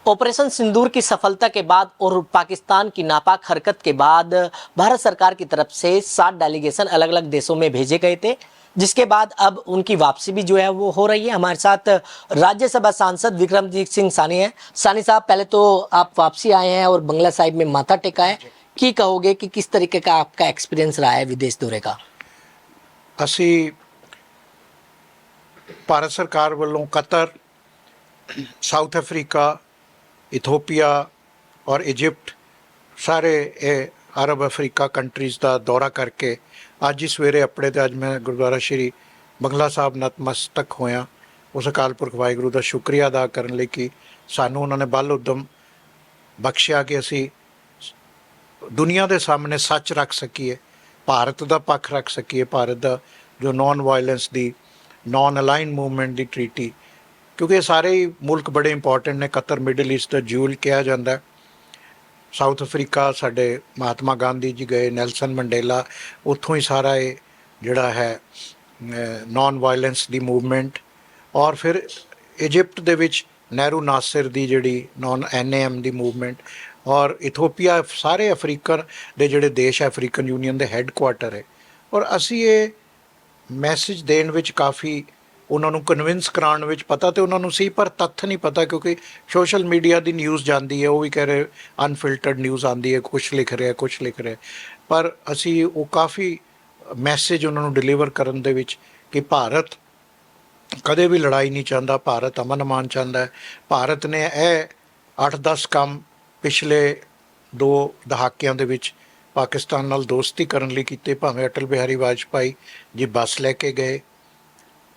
Operation सिंदूर की सफलता के बाद और पाकिस्तान की नापाक हरकत के बाद भारत सरकार की तरफ से 7 डेलीगेशन अलग अलग देशों में भेजे गए थे, जिसके बाद अब उनकी वापसी भी जो है वो हो रही है। हमारे साथ राज्यसभा सांसद विक्रमजीत सिंह सानी है। सानी साहब, पहले तो आप वापसी आए हैं और बंगला साहिब में माथा टेका है, की कहोगे कि किस तरीके का आपका एक्सपीरियंस रहा है विदेश दौरे का? ਅਸੀਂ ਭਾਰਤ ਸਰਕਾਰ ਵੱਲੋਂ ਕਤਰ, ਸਾਊਥ ਅਫਰੀਕਾ, ਇਥੋਪੀਆ ਔਰ ਇਜਿਪਟ ਸਾਰੇ ਇਹ ਅਰਬ ਅਫਰੀਕਾ ਕੰਟਰੀਜ਼ ਦਾ ਦੌਰਾ ਕਰਕੇ ਅੱਜ ਹੀ ਸਵੇਰੇ ਆਪਣੇ ਤੇ ਅੱਜ ਮੈਂ ਗੁਰਦੁਆਰਾ ਸ਼੍ਰੀ ਬੰਗਲਾ ਸਾਹਿਬ ਨਤਮਸਤਕ ਹੋਇਆ। ਉਸ ਅਕਾਲ ਪੁਰਖ ਵਾਹਿਗੁਰੂ ਦਾ ਸ਼ੁਕਰੀਆ ਅਦਾ ਕਰਨ ਲਈ ਕਿ ਸਾਨੂੰ ਉਹਨਾਂ ਨੇ ਬਲ ਉਦਮ ਬਖਸ਼ਿਆ ਕਿ ਅਸੀਂ ਦੁਨੀਆ ਦੇ ਸਾਹਮਣੇ ਸੱਚ ਰੱਖ ਸਕੀਏ, ਭਾਰਤ ਦਾ ਪੱਖ ਰੱਖ ਸਕੀਏ, ਭਾਰਤ ਦਾ ਜੋ ਨੌਨ ਵਾਇਲੈਂਸ ਦੀ ਨੌਨ ਅਲਾਈਨ ਮੂਵਮੈਂਟ ਦੀ ਟਰੀਟੀ, ਕਿਉਂਕਿ ਇਹ ਸਾਰੇ ਹੀ ਮੁਲਕ ਬੜੇ ਇੰਪੋਰਟੈਂਟ ਨੇ। ਕਤਰ ਮਿਡਲ ਈਸਟ ਦਾ ਜਿਊਲ ਕਿਹਾ ਜਾਂਦਾ। ਸਾਊਥ ਅਫਰੀਕਾ ਸਾਡੇ ਮਹਾਤਮਾ ਗਾਂਧੀ ਜੀ ਗਏ, ਨੈਲਸਨ ਮੰਡੇਲਾ, ਉੱਥੋਂ ਹੀ ਸਾਰਾ ਇਹ ਜਿਹੜਾ ਹੈ ਨੌਨ ਵਾਇਲੈਂਸ ਦੀ ਮੂਵਮੈਂਟ। ਔਰ ਫਿਰ ਇਜਿਪਟ ਦੇ ਵਿੱਚ ਨਹਿਰੂ ਨਾਸਿਰ ਦੀ ਜਿਹੜੀ ਨੌਨ NAM ਦੀ ਮੂਵਮੈਂਟ। ਔਰ ਇਥੋਪੀਆ ਸਾਰੇ ਅਫਰੀਕਨ ਦੇ ਜਿਹੜੇ ਦੇਸ਼ ਹੈ, ਅਫਰੀਕਨ ਯੂਨੀਅਨ ਦੇ ਹੈੱਡਕੁਆਟਰ ਹੈ। ਔਰ ਅਸੀਂ ਇਹ ਮੈਸੇਜ ਦੇਣ ਵਿੱਚ ਕਾਫੀ ਉਹਨਾਂ ਨੂੰ ਕਨਵਿੰਸ ਕਰਾਉਣ ਵਿੱਚ ਪਤਾ ਤੇ ਉਹਨਾਂ ਨੂੰ ਸੀ, ਪਰ ਤੱਥ ਨਹੀਂ ਪਤਾ, ਕਿਉਂਕਿ ਸੋਸ਼ਲ ਮੀਡੀਆ ਦੀ ਨਿਊਜ਼ ਜਾਂਦੀ ਹੈ, ਉਹ ਵੀ ਕਹਿ ਰਹੇ ਅਨਫਿਲਟਰਡ ਨਿਊਜ਼ ਆਉਂਦੀ ਹੈ, ਕੁਛ ਲਿਖ ਰਿਹਾ। ਪਰ ਅਸੀਂ ਉਹ ਕਾਫੀ ਮੈਸੇਜ ਉਹਨਾਂ ਨੂੰ ਡਿਲੀਵਰ ਕਰਨ ਦੇ ਵਿੱਚ ਕਿ ਭਾਰਤ ਕਦੇ ਵੀ ਲੜਾਈ ਨਹੀਂ ਚਾਹੁੰਦਾ, ਭਾਰਤ ਅਮਨ ਅਮਾਨ ਚਾਹੁੰਦਾ ਹੈ। ਭਾਰਤ ਨੇ ਇਹ 8-10 ਕੰਮ ਪਿਛਲੇ 2 ਦਹਾਕਿਆਂ ਦੇ ਵਿੱਚ ਪਾਕਿਸਤਾਨ ਨਾਲ ਦੋਸਤੀ ਕਰਨ ਲਈ ਕੀਤੇ, ਭਾਵੇਂ ਅਟਲ ਬਿਹਾਰੀ ਵਾਜਪਾਈ ਜੀ ਬੱਸ ਲੈ ਕੇ ਗਏ,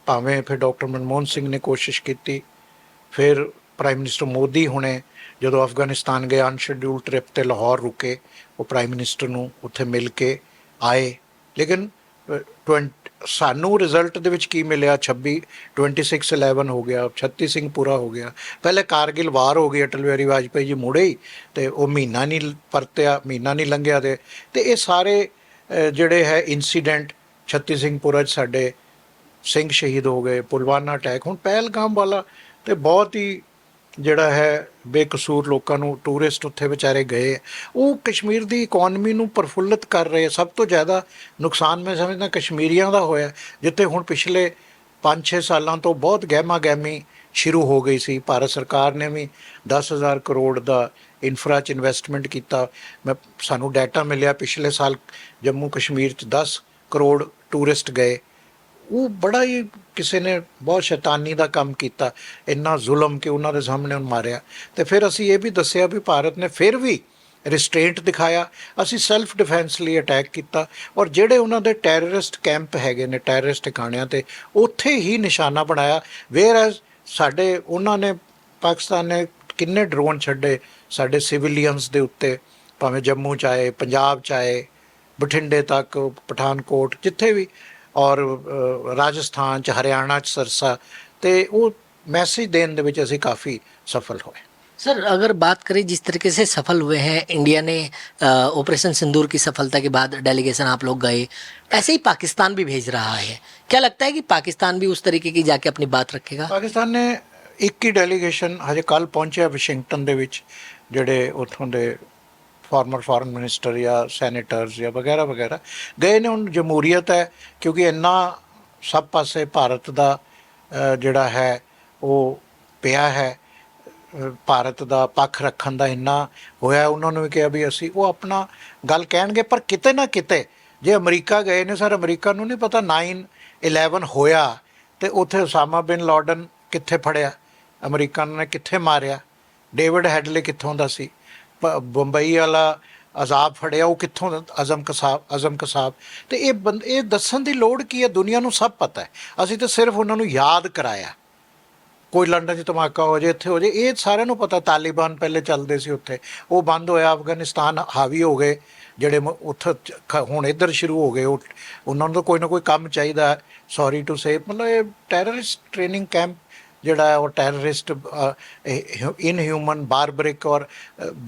ਭਾਵੇਂ ਫਿਰ ਡਾਕਟਰ ਮਨਮੋਹਨ ਸਿੰਘ ਨੇ ਕੋਸ਼ਿਸ਼ ਕੀਤੀ, ਫਿਰ ਪ੍ਰਾਈਮ ਮਿਨਿਸਟਰ ਮੋਦੀ ਹੁਣੇ ਜਦੋਂ ਅਫਗਾਨਿਸਤਾਨ ਗਏ ਅਨਸ਼ੈਡਿਊਲਡ ਟ੍ਰਿਪ 'ਤੇ ਲਾਹੌਰ ਰੁਕੇ, ਉਹ ਪ੍ਰਾਈਮ ਮਿਨਿਸਟਰ ਨੂੰ ਉੱਥੇ ਮਿਲ ਕੇ ਆਏ। ਲੇਕਿਨ ਸਾਨੂੰ ਰਿਜ਼ਲਟ ਦੇ ਵਿੱਚ ਕੀ ਮਿਲਿਆ? 26/11 ਹੋ ਗਿਆ, 36 ਸਿੰਘ ਪੂਰਾ ਹੋ ਗਿਆ। ਪਹਿਲੇ ਕਾਰਗਿਲ ਵਾਰ ਹੋ ਗਈ, ਅਟਲ ਬਿਹਾਰੀ ਵਾਜਪਾਈ ਜੀ ਮੁੜੇ ਹੀ ਅਤੇ ਉਹ ਮਹੀਨਾ ਨਹੀਂ ਪਰਤਿਆ, ਮਹੀਨਾ ਨਹੀਂ ਲੰਘਿਆ। ਅਤੇ ਇਹ ਸਾਰੇ ਜਿਹੜੇ ਹੈ ਇਨਸੀਡੈਂਟ 36 ਸਿੰਘ ਪੂਰਾ 'ਚ ਸਾਡੇ ਸਿੰਘ ਸ਼ਹੀਦ ਹੋ ਗਏ, ਪੁਲਵਾਮਾ ਅਟੈਕ, ਹੁਣ ਪਹਿਲਗਾਮ ਵਾਲਾ, ਅਤੇ ਬਹੁਤ ਹੀ ਜਿਹੜਾ ਹੈ ਬੇਕਸੂਰ ਲੋਕਾਂ ਨੂੰ ਟੂਰਿਸਟ ਉੱਥੇ ਵਿਚਾਰੇ ਗਏ, ਉਹ ਕਸ਼ਮੀਰ ਦੀ ਇਕੋਨਮੀ ਨੂੰ ਪ੍ਰਫੁੱਲਿਤ ਕਰ ਰਹੇ। ਸਭ ਤੋਂ ਜ਼ਿਆਦਾ ਨੁਕਸਾਨ ਮੈਂ ਸਮਝਦਾ ਕਸ਼ਮੀਰੀਆਂ ਦਾ ਹੋਇਆ, ਜਿੱਥੇ ਹੁਣ ਪਿਛਲੇ 5-6 ਸਾਲਾਂ ਤੋਂ ਬਹੁਤ ਗਹਿਮਾ ਗਹਿਮੀ ਸ਼ੁਰੂ ਹੋ ਗਈ ਸੀ। ਭਾਰਤ ਸਰਕਾਰ ਨੇ ਵੀ 10,000 ਕਰੋੜ ਦਾ ਇਨਫਰਾ 'ਚ ਇਨਵੈਸਟਮੈਂਟ ਕੀਤਾ। ਸਾਨੂੰ ਡਾਟਾ ਮਿਲਿਆ ਪਿਛਲੇ ਸਾਲ ਜੰਮੂ ਕਸ਼ਮੀਰ 'ਚ 10 ਕਰੋੜ ਟੂਰਿਸਟ ਗਏ। ਉਹ ਬੜਾ ਹੀ ਕਿਸੇ ਨੇ ਬਹੁਤ ਸ਼ੈਤਾਨੀ ਦਾ ਕੰਮ ਕੀਤਾ, ਇੰਨਾ ਜ਼ੁਲਮ ਕਿ ਉਹਨਾਂ ਦੇ ਸਾਹਮਣੇ ਉਹਨੂੰ ਮਾਰਿਆ। ਅਤੇ ਫਿਰ ਅਸੀਂ ਇਹ ਵੀ ਦੱਸਿਆ ਵੀ ਭਾਰਤ ਨੇ ਫਿਰ ਵੀ ਰਿਸਟ੍ਰੇਂਟ ਦਿਖਾਇਆ, ਅਸੀਂ ਸੈਲਫ ਡਿਫੈਂਸ ਲਈ ਅਟੈਕ ਕੀਤਾ। ਔਰ ਜਿਹੜੇ ਉਹਨਾਂ ਦੇ ਟੈਰਰਿਸਟ ਕੈਂਪ ਹੈਗੇ ਨੇ, ਟੈਰਰਿਸਟ ਟਿਕਾਣਿਆਂ 'ਤੇ, ਉੱਥੇ ਹੀ ਨਿਸ਼ਾਨਾ ਬਣਾਇਆ। ਵੇਅਰ ਐਜ਼ ਸਾਡੇ ਉਹਨਾਂ ਨੇ, ਪਾਕਿਸਤਾਨ ਨੇ ਕਿੰਨੇ ਡਰੋਨ ਛੱਡੇ ਸਾਡੇ ਸਿਵਿਲੀਅਨਸ ਦੇ ਉੱਤੇ, ਭਾਵੇਂ ਜੰਮੂ 'ਚ ਆਏ, ਪੰਜਾਬ 'ਚ ਆਏ, ਬਠਿੰਡੇ ਤੱਕ, ਪਠਾਨਕੋਟ, ਜਿੱਥੇ ਵੀ, ਔਰ ਰਾਜਸਥਾਨ 'ਚ, ਹਰਿਆਣਾ 'ਚ ਸਰਸਾ। ਅਤੇ ਉਹ मैसेज देने में असी काफ़ी सफल हुए। सर, अगर बात करें जिस तरीके से सफल हुए हैं, इंडिया ने ऑपरेशन सिंदूर की सफलता के बाद डेलीगेशन आप लोग गए, ऐसे ही पाकिस्तान भी भेज रहा है, क्या लगता है कि पाकिस्तान भी उस तरीके की जाके अपनी बात रखेगा? पाकिस्तान ने एक ही डेलीगेशन हजे कल पहुंचे वाशिंगटन दे विच, जिहड़े उत्थों दे फॉर्मर फॉरेन मिनिस्टर या सैनेटर्स या वगैरह वगैरह गए ने। हुण जमहूरीयत है, क्योंकि इन्ना सब पासे भारत का जिहड़ा है वो पिया है, ਭਾਰਤ ਦਾ ਪੱਖ ਰੱਖਣ ਦਾ ਇੰਨਾ ਹੋਇਆ। ਉਹਨਾਂ ਨੂੰ ਵੀ ਕਿਹਾ ਵੀ ਅਸੀਂ, ਉਹ ਆਪਣਾ ਗੱਲ ਕਹਿਣਗੇ, ਪਰ ਕਿਤੇ ਨਾ ਕਿਤੇ ਜੇ ਅਮਰੀਕਾ ਗਏ ਨੇ ਸਰ, ਅਮਰੀਕਾ ਨੂੰ ਨਹੀਂ ਪਤਾ 9/11 ਹੋਇਆ ਅਤੇ ਉੱਥੇ ਉਸਾਮਾ ਬਿਨ ਲਾਡਨ ਕਿੱਥੇ ਫੜਿਆ, ਅਮਰੀਕਾ ਨੇ ਕਿੱਥੇ ਮਾਰਿਆ, ਡੇਵਿਡ ਹੈਡਲੇ ਕਿੱਥੋਂ ਦਾ ਸੀ, ਬੰਬਈ ਵਾਲਾ ਆਜ਼ਾਦ ਫੜਿਆ, ਉਹ ਕਿੱਥੋਂ ਦਾ, ਅਜ਼ਮ ਕਸਾਬ। ਅਤੇ ਇਹ ਦੱਸਣ ਦੀ ਲੋੜ ਕੀ ਹੈ? ਦੁਨੀਆ ਨੂੰ ਸਭ ਪਤਾ ਹੈ। ਅਸੀਂ ਤਾਂ ਸਿਰਫ ਉਹਨਾਂ ਨੂੰ ਯਾਦ ਕਰਾਇਆ। ਕੋਈ ਲੰਡਨ 'ਚ ਧਮਾਕਾ ਹੋ ਜਾਏ, ਇੱਥੇ ਹੋ ਜਾਏ, ਇਹ ਸਾਰਿਆਂ ਨੂੰ ਪਤਾ। ਤਾਲੀਬਾਨ ਪਹਿਲੇ ਚੱਲਦੇ ਸੀ ਉੱਥੇ, ਉਹ ਬੰਦ ਹੋਇਆ। ਅਫਗਾਨਿਸਤਾਨ ਹਾਵੀ ਹੋ ਗਏ, ਜਿਹੜੇ ਉੱਥੇ ਹੁਣ ਇੱਧਰ ਸ਼ੁਰੂ ਹੋ ਗਏ। ਉਹਨਾਂ ਨੂੰ ਤਾਂ ਕੋਈ ਨਾ ਕੋਈ ਕੰਮ ਚਾਹੀਦਾ। ਸੌਰੀ ਟੂ ਸੇ, ਮਤਲਬ ਇਹ ਟੈਰਰਿਸਟ ਟ੍ਰੇਨਿੰਗ ਕੈਂਪ ਜਿਹੜਾ ਹੈ, ਉਹ ਟੈਰਰਿਸਟ ਇਨਹਿਊਮਨ, ਬਾਰਬਰਿਕ ਔਰ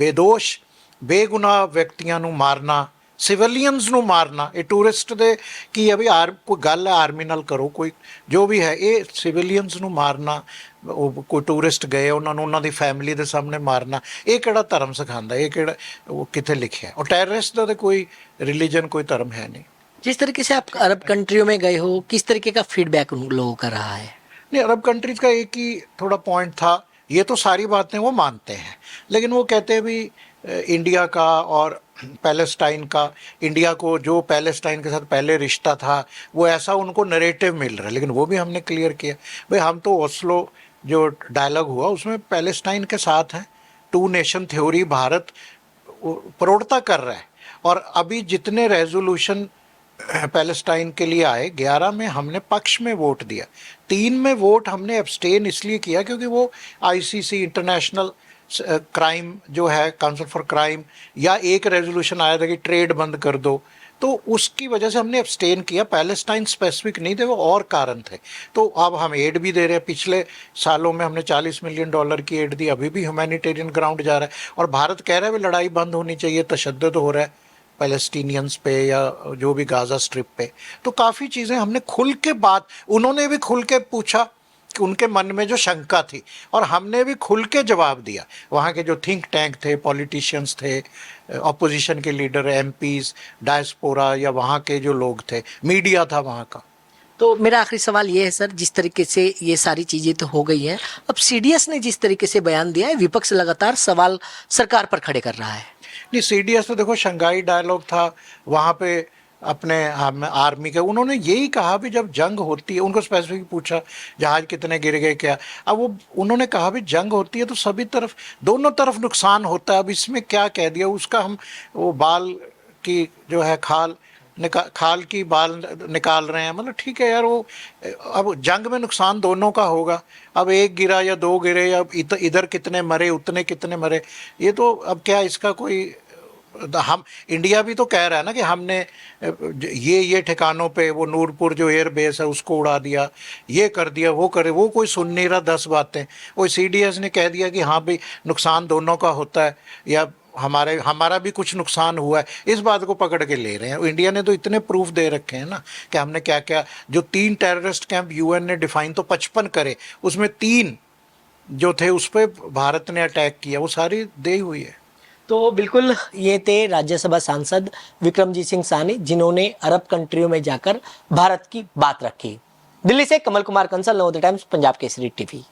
ਬੇਦੋਸ਼ ਬੇਗੁਨਾਹ ਵਿਅਕਤੀਆਂ ਨੂੰ ਮਾਰਨਾ, ਸਿਵਿਲੀਅਨਸ ਨੂੰ ਮਾਰਨਾ। ਇਹ ਟੂਰਿਸਟ ਦੇ ਕੀ ਹੈ ਵੀ ਕੋਈ ਗੱਲ ਹੈ, ਆਰਮੀ ਨਾਲ ਕਰੋ, ਕੋਈ ਜੋ ਵੀ ਹੈ, ਇਹ ਸਿਵਿਲੀਅਨਸ ਨੂੰ ਮਾਰਨਾ ਉਹ ਕੋਈ ਟੂਰਿਸਟ ਗਏ ਉਹਨਾਂ ਨੂੰ ਉਹਨਾਂ ਦੀ ਫੈਮਿਲੀ ਦੇ ਸਾਹਮਣੇ ਮਾਰਨਾ, ਇਹ ਕਿਹੜਾ ਧਰਮ ਸਿਖਾਉਂਦਾ, ਇਹ ਕਿਹੜਾ ਉਹ ਕਿੱਥੇ ਲਿਖਿਆ? ਔਰ ਟੈਰਰਿਸਟ ਦਾ ਤਾਂ ਕੋਈ ਰਿਲੀजन कोई धर्म है नहीं। जिस तरीके से आप अरब कंट्रियों में गए हो, किस तरीके का फीडबैक उन लोगों का रहा है? नहीं, अरब कंट्रीज का एक ही थोड़ा पॉइंट था, ये तो सारी बातें वो मानते हैं, लेकिन वो कहते हैं भी इंडिया का और पैलेस्टाइन का, इंडिया को जो पैलेस्टाइन के साथ पहले रिश्ता था वो ऐसा उनको नरेटिव मिल रहा है। लेकिन वो भी हमने क्लियर किया भाई हम तो ओस्लो जो डायलॉग हुआ उसमें पैलेस्टाइन के साथ है, 2 नेशन थ्योरी भारत प्रौढ़ता कर रहा है। और अभी जितने रेजोल्यूशन पैलेस्टाइन के लिए आए 11 में हमने पक्ष में वोट दिया, 3 में वोट हमने एब्सटेन इसलिए किया क्योंकि वो आईसीसी इंटरनेशनल क्राइम जो है, काउंसिल फॉर क्राइम, या एक रेजोल्यूशन आया था कि ट्रेड बंद कर दो, तो उसकी वजह से हमने एब्सटेन किया। पैलेस्टाइन स्पेसिफिक नहीं थे, वो और कारण थे। तो अब हम एड भी दे रहे हैं, पिछले सालों में हमने $40 मिलियन की एड दी, अभी भी ह्यूमैनिटेरियन ग्राउंड जा रहा है। और भारत कह रहा है लड़ाई बंद होनी चाहिए, तशद्दुद हो रहा है पैलेस्टीनियंस पे या जो भी गाज़ा स्ट्रिप पे। तो काफ़ी चीज़ें हमने खुल के बात, उन्होंने भी खुल के पूछा कि उनके मन में जो शंका थी, और हमने भी खुल के जवाब दिया। वहाँ के जो थिंक टैंक थे, पॉलिटिशियंस थे, अपोजिशन के लीडर, एमपीज़, डायस्पोरा या वहाँ के जो लोग थे, मीडिया था वहाँ का। तो मेरा आखिरी सवाल ये है सर, जिस तरीके से ये सारी चीज़ें तो हो गई हैं, अब सीडीएस ने जिस तरीके से बयान दिया है, विपक्ष लगातार सवाल सरकार पर खड़े कर रहा है। नहीं, सीडीएस तो देखो शंघाई डायलॉग था, वहाँ पे अपने आर्मी के उन्होंने यही कहा भी जब जंग होती है, उनको स्पेसिफिक पूछा जहाज कितने गिर गए क्या, अब वो उन्होंने कहा भी जंग होती है तो सभी तरफ, दोनों तरफ नुकसान होता है। अब इसमें क्या कह दिया, उसका हम वो बाल की जो है खाल की बाल निकाल रहे हैं, मतलब ठीक है यार, वो अब जंग में नुकसान दोनों का होगा। अब एक गिरा या 2 गिरे या इधर कितने मरे उतने कितने मरे, ये तो अब क्या इसका कोई, हम इंडिया भी तो कह रहा है ना कि हमने ये ठिकानों पे वो नूरपुर जो एयर बेस है उसको उड़ा दिया, ये कर दिया, वो करे, वो कोई सुन नहीं रहा 10 बातें। वो सीडीएस ने कह दिया कि हाँ भाई नुकसान दोनों का होता है, या हमारा भी कुछ नुकसान हुआ है, इस बात को पकड़ के ले रहे हैं। इंडिया ने तो इतने प्रूफ दे रखे हैं ना कि हमने क्या क्या, जो 3 टेररिस्ट कैंप यूएन ने डिफाइन तो 55 करे, उसमें 3 जो थे उस पर भारत ने अटैक किया, वो सारी दे हुई है। तो बिल्कुल ये थे राज्यसभा सांसद विक्रमजीत सिंह साहनी, जिन्होंने अरब कंट्रियों में जाकर भारत की बात रखी। दिल्ली से कमल कुमार कंसल, नवोदय टाइम्स, पंजाब केसरी टीवी।